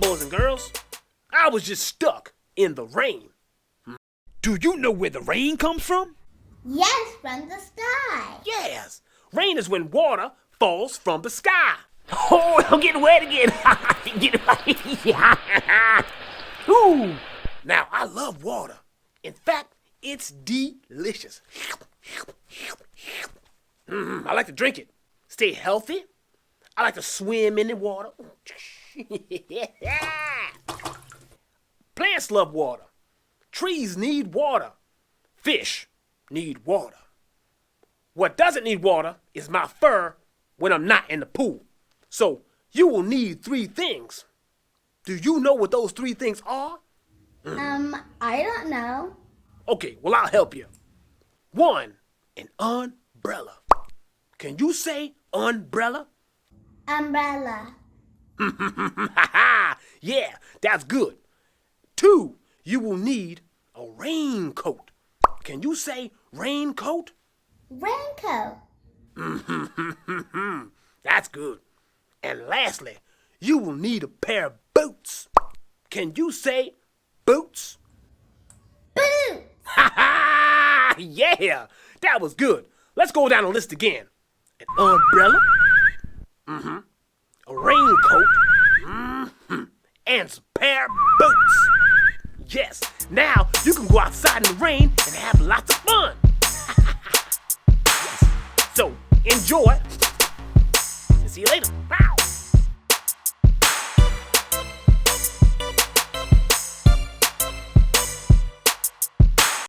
boys and girls. I was just stuck in the rain. Do you know where the rain comes from? Yes, from the sky. Yes, rain is when water falls from the sky. Oh, I'm getting wet again. Ooh. Now, I love water. In fact, it's delicious. I like to drink it. Stay healthy. I like to swim in the water. Plants love water. Trees need water. Fish need water. What doesn't need water is my fur when I'm not in the pool. So you will need 3 things. Do you know what those 3 things are? I don't know. Okay, well, I'll help you. 1, an umbrella. Can you say umbrella? Umbrella. Yeah, that's good. 2, you will need a raincoat. Can you say raincoat? Raincoat. That's good. And lastly, you will need a pair of boots. Can you say boots? Boot. Yeah, that was good. Let's go down the list again. An umbrella, a raincoat, and a pair of boots. Yes, now you can go outside in the rain and have lots of fun. Yes. So enjoy. And see you later. Wow.